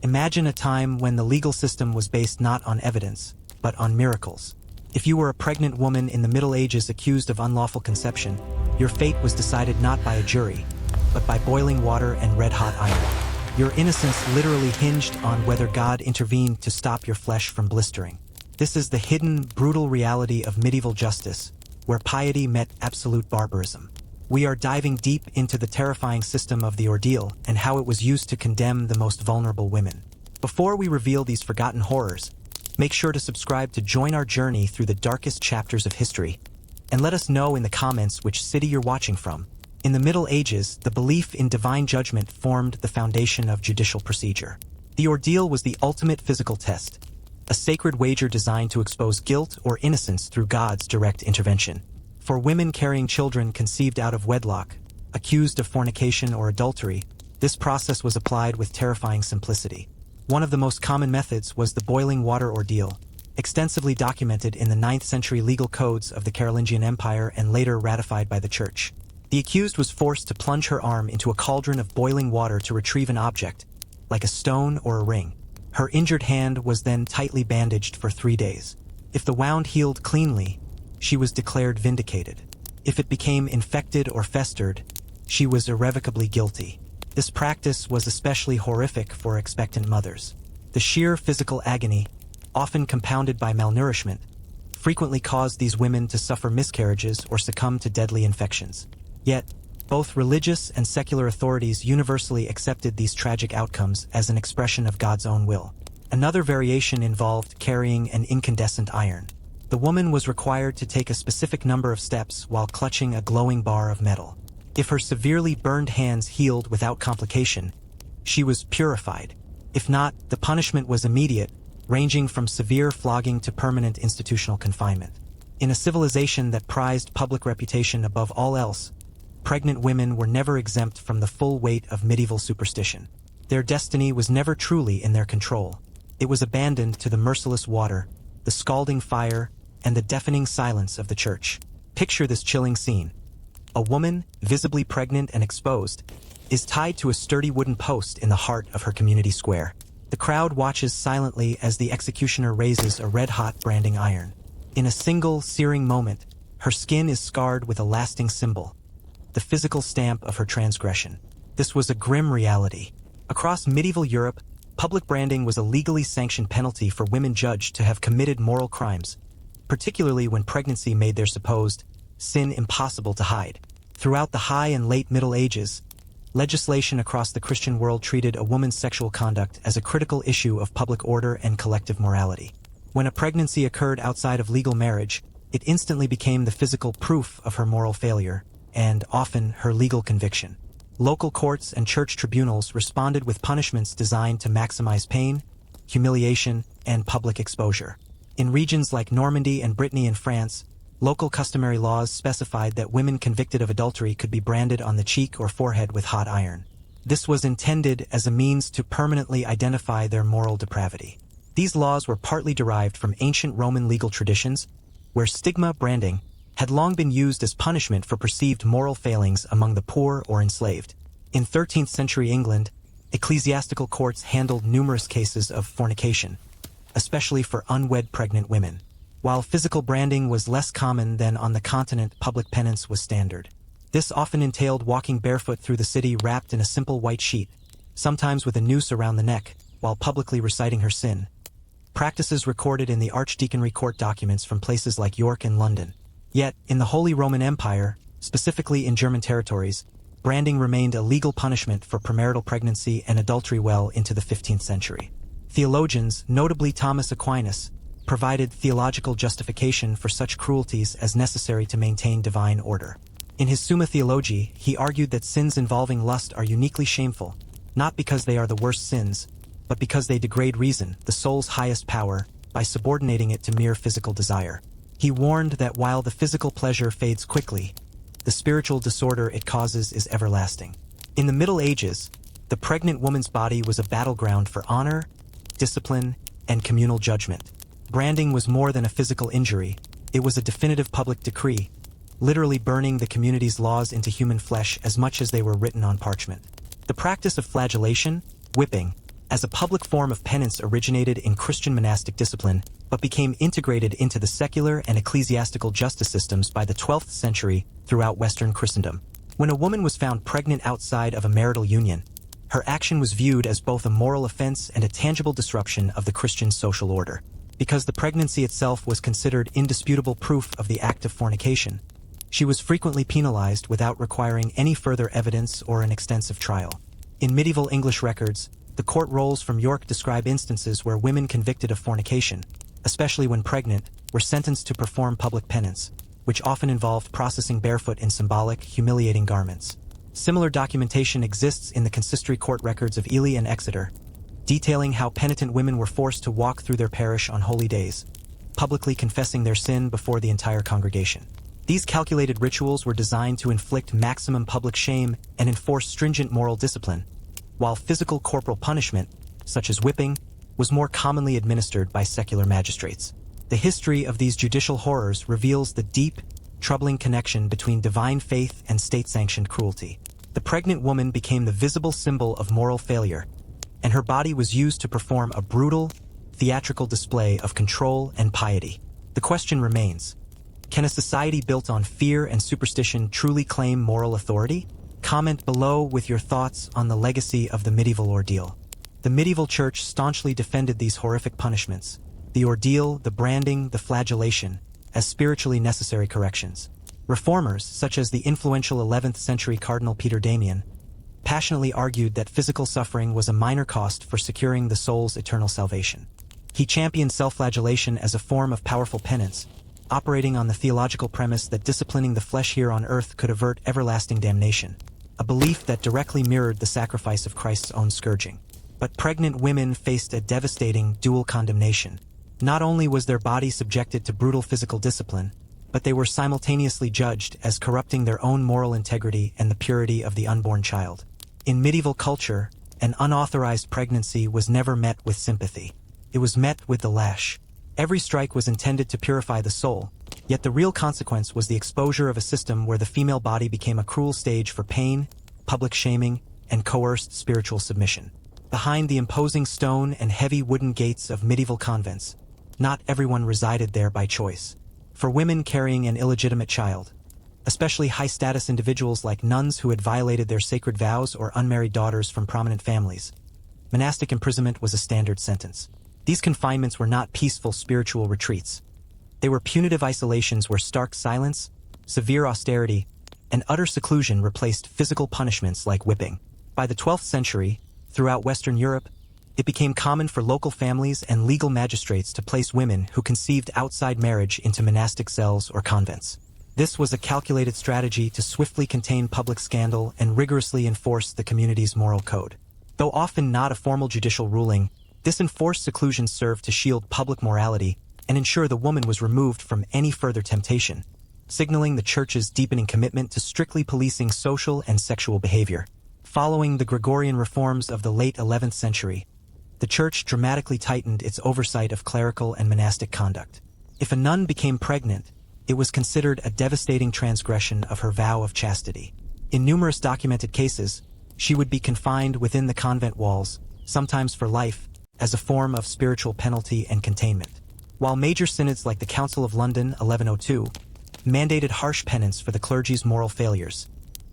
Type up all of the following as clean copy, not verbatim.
Imagine a time when the legal system was based not on evidence, but on miracles. If you were a pregnant woman in the Middle Ages accused of unlawful conception, your fate was decided not by a jury, but by boiling water and red-hot iron. Your innocence literally hinged on whether God intervened to stop your flesh from blistering. This is the hidden, brutal reality of medieval justice, where piety met absolute barbarism. We are diving deep into the terrifying system of the ordeal and how it was used to condemn the most vulnerable women. Before we reveal these forgotten horrors, make sure to subscribe to join our journey through the darkest chapters of history, and let us know in the comments which city you're watching from. In the Middle Ages, the belief in divine judgment formed the foundation of judicial procedure. The ordeal was the ultimate physical test, a sacred wager designed to expose guilt or innocence through God's direct intervention. For women carrying children conceived out of wedlock, accused of fornication or adultery, this process was applied with terrifying simplicity. One of the most common methods was the boiling water ordeal, extensively documented in the 9th century legal codes of the Carolingian Empire and later ratified by the Church. The accused was forced to plunge her arm into a cauldron of boiling water to retrieve an object, like a stone or a ring. Her injured hand was then tightly bandaged for 3 days. If the wound healed cleanly, she was declared vindicated. If it became infected or festered, she was irrevocably guilty. This practice was especially horrific for expectant mothers. The sheer physical agony, often compounded by malnourishment, frequently caused these women to suffer miscarriages or succumb to deadly infections. Yet, both religious and secular authorities universally accepted these tragic outcomes as an expression of God's own will. Another variation involved carrying an incandescent iron. The woman was required to take a specific number of steps while clutching a glowing bar of metal. If her severely burned hands healed without complication, she was purified. If not, the punishment was immediate, ranging from severe flogging to permanent institutional confinement. In a civilization that prized public reputation above all else, pregnant women were never exempt from the full weight of medieval superstition. Their destiny was never truly in their control. It was abandoned to the merciless water, the scalding fire, and the deafening silence of the Church. Picture this chilling scene. A woman, visibly pregnant and exposed, is tied to a sturdy wooden post in the heart of her community square. The crowd watches silently as the executioner raises a red-hot branding iron. In a single, searing moment, her skin is scarred with a lasting symbol, the physical stamp of her transgression. This was a grim reality. Across medieval Europe, public branding was a legally sanctioned penalty for women judged to have committed moral crimes, particularly when pregnancy made their supposed sin impossible to hide. Throughout the High and Late Middle Ages, legislation across the Christian world treated a woman's sexual conduct as a critical issue of public order and collective morality. When a pregnancy occurred outside of legal marriage, it instantly became the physical proof of her moral failure, and often her legal conviction. Local courts and church tribunals responded with punishments designed to maximize pain, humiliation, and public exposure. In regions like Normandy and Brittany in France, local customary laws specified that women convicted of adultery could be branded on the cheek or forehead with hot iron. This was intended as a means to permanently identify their moral depravity. These laws were partly derived from ancient Roman legal traditions, where stigma branding had long been used as punishment for perceived moral failings among the poor or enslaved. In 13th century England, ecclesiastical courts handled numerous cases of fornication, especially for unwed pregnant women. While physical branding was less common than on the continent, public penance was standard. This often entailed walking barefoot through the city wrapped in a simple white sheet, sometimes with a noose around the neck, while publicly reciting her sin. Practices recorded in the archdeaconry court documents from places like York and London. Yet, in the Holy Roman Empire, specifically in German territories, branding remained a legal punishment for premarital pregnancy and adultery well into the 15th century. Theologians, notably Thomas Aquinas, provided theological justification for such cruelties as necessary to maintain divine order. In his Summa Theologiae, he argued that sins involving lust are uniquely shameful, not because they are the worst sins, but because they degrade reason, the soul's highest power, by subordinating it to mere physical desire. He warned that while the physical pleasure fades quickly, the spiritual disorder it causes is everlasting. In the Middle Ages, the pregnant woman's body was a battleground for honor, discipline, and communal judgment. Branding was more than a physical injury, it was a definitive public decree, literally burning the community's laws into human flesh as much as they were written on parchment. The practice of flagellation, whipping, as a public form of penance originated in Christian monastic discipline, but became integrated into the secular and ecclesiastical justice systems by the 12th century throughout Western Christendom. When a woman was found pregnant outside of a marital union, her action was viewed as both a moral offense and a tangible disruption of the Christian social order. Because the pregnancy itself was considered indisputable proof of the act of fornication, she was frequently penalized without requiring any further evidence or an extensive trial. In medieval English records, the court rolls from York describe instances where women convicted of fornication, especially when pregnant, were sentenced to perform public penance, which often involved processing barefoot in symbolic, humiliating garments. Similar documentation exists in the consistory court records of Ely and Exeter, detailing how penitent women were forced to walk through their parish on holy days, publicly confessing their sin before the entire congregation. These calculated rituals were designed to inflict maximum public shame and enforce stringent moral discipline, while physical corporal punishment, such as whipping, was more commonly administered by secular magistrates. The history of these judicial horrors reveals the deep, troubling connection between divine faith and state-sanctioned cruelty. The pregnant woman became the visible symbol of moral failure, and her body was used to perform a brutal, theatrical display of control and piety. The question remains: can a society built on fear and superstition truly claim moral authority? Comment below with your thoughts on the legacy of the medieval ordeal. The medieval church staunchly defended these horrific punishments, the ordeal, the branding, the flagellation, as spiritually necessary corrections. Reformers, such as the influential 11th century Cardinal Peter Damian, passionately argued that physical suffering was a minor cost for securing the soul's eternal salvation. He championed self-flagellation as a form of powerful penance, operating on the theological premise that disciplining the flesh here on earth could avert everlasting damnation, a belief that directly mirrored the sacrifice of Christ's own scourging. But pregnant women faced a devastating dual condemnation. Not only was their body subjected to brutal physical discipline, but they were simultaneously judged as corrupting their own moral integrity and the purity of the unborn child. In medieval culture, an unauthorized pregnancy was never met with sympathy. It was met with the lash. Every strike was intended to purify the soul, yet the real consequence was the exposure of a system where the female body became a cruel stage for pain, public shaming, and coerced spiritual submission. Behind the imposing stone and heavy wooden gates of medieval convents, not everyone resided there by choice. For women carrying an illegitimate child, especially high-status individuals like nuns who had violated their sacred vows or unmarried daughters from prominent families, monastic imprisonment was a standard sentence. These confinements were not peaceful spiritual retreats. They were punitive isolations where stark silence, severe austerity, and utter seclusion replaced physical punishments like whipping. By the 12th century, throughout Western Europe, it became common for local families and legal magistrates to place women who conceived outside marriage into monastic cells or convents. This was a calculated strategy to swiftly contain public scandal and rigorously enforce the community's moral code. Though often not a formal judicial ruling, this enforced seclusion served to shield public morality and ensure the woman was removed from any further temptation, signaling the Church's deepening commitment to strictly policing social and sexual behavior. Following the Gregorian reforms of the late 11th century, the Church dramatically tightened its oversight of clerical and monastic conduct. If a nun became pregnant, it was considered a devastating transgression of her vow of chastity. In numerous documented cases, she would be confined within the convent walls, sometimes for life, as a form of spiritual penalty and containment. While major synods like the Council of London 1102 mandated harsh penance for the clergy's moral failures,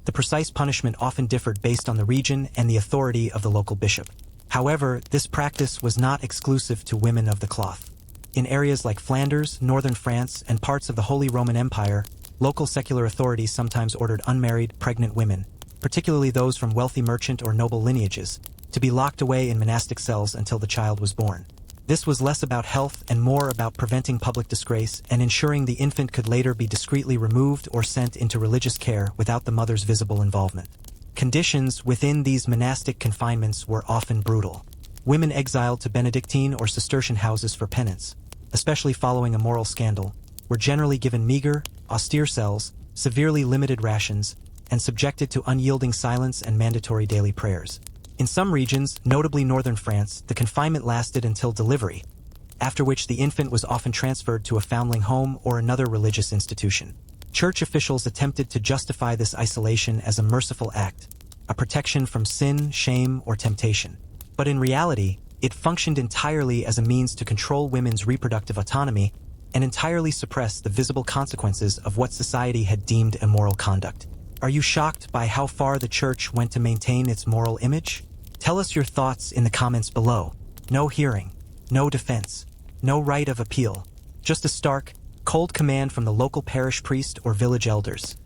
the precise punishment often differed based on the region and the authority of the local bishop. However, this practice was not exclusive to women of the cloth. In areas like Flanders, northern France, and parts of the Holy Roman Empire, local secular authorities sometimes ordered unmarried, pregnant women, particularly those from wealthy merchant or noble lineages, to be locked away in monastic cells until the child was born. This was less about health and more about preventing public disgrace and ensuring the infant could later be discreetly removed or sent into religious care without the mother's visible involvement. Conditions within these monastic confinements were often brutal. Women exiled to Benedictine or Cistercian houses for penance, especially following a moral scandal, were generally given meager, austere cells, severely limited rations, and subjected to unyielding silence and mandatory daily prayers. In some regions, notably northern France, the confinement lasted until delivery, after which the infant was often transferred to a foundling home or another religious institution. Church officials attempted to justify this isolation as a merciful act, a protection from sin, shame, or temptation. But in reality, it functioned entirely as a means to control women's reproductive autonomy and entirely suppress the visible consequences of what society had deemed immoral conduct. Are you shocked by how far the church went to maintain its moral image? Tell us your thoughts in the comments below. No hearing, no defense, no right of appeal, just a stark, cold command from the local parish priest or village elders.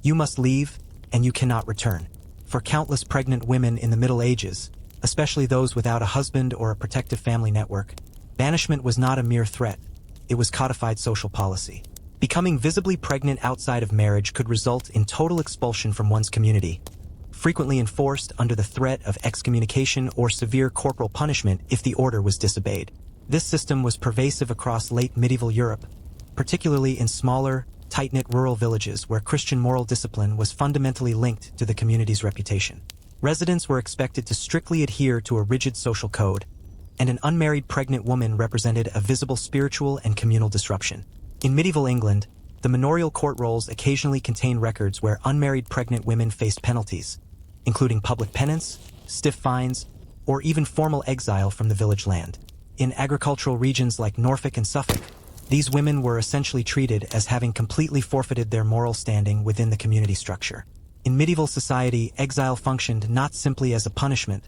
You must leave, and you cannot return. For countless pregnant women in the Middle Ages, especially those without a husband or a protective family network, banishment was not a mere threat. It was codified social policy. Becoming visibly pregnant outside of marriage could result in total expulsion from one's community, frequently enforced under the threat of excommunication or severe corporal punishment if the order was disobeyed. This system was pervasive across late medieval Europe, particularly in smaller, tight-knit rural villages where Christian moral discipline was fundamentally linked to the community's reputation. Residents were expected to strictly adhere to a rigid social code, and an unmarried pregnant woman represented a visible spiritual and communal disruption. In medieval England, the manorial court rolls occasionally contain records where unmarried pregnant women faced penalties, including public penance, stiff fines, or even formal exile from the village land. In agricultural regions like Norfolk and Suffolk, these women were essentially treated as having completely forfeited their moral standing within the community structure. In medieval society, exile functioned not simply as a punishment,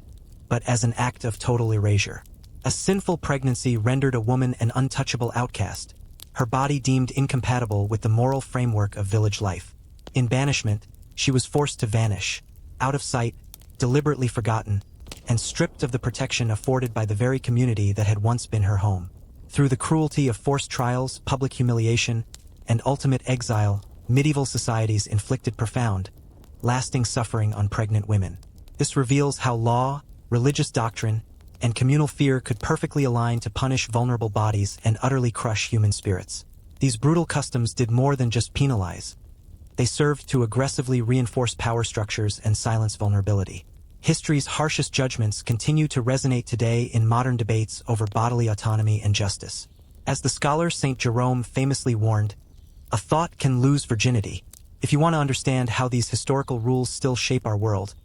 but as an act of total erasure. A sinful pregnancy rendered a woman an untouchable outcast, her body deemed incompatible with the moral framework of village life. In banishment, she was forced to vanish, out of sight, deliberately forgotten, and stripped of the protection afforded by the very community that had once been her home. Through the cruelty of forced trials, public humiliation, and ultimate exile, medieval societies inflicted profound, lasting suffering on pregnant women. This reveals how law, religious doctrine, and communal fear could perfectly align to punish vulnerable bodies and utterly crush human spirits. These brutal customs did more than just penalize. They served to aggressively reinforce power structures and silence vulnerability. History's harshest judgments continue to resonate today in modern debates over bodily autonomy and justice. As the scholar Saint Jerome famously warned, "A thought can lose virginity." If you want to understand how these historical rules still shape our world,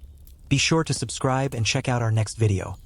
be sure to subscribe and check out our next video.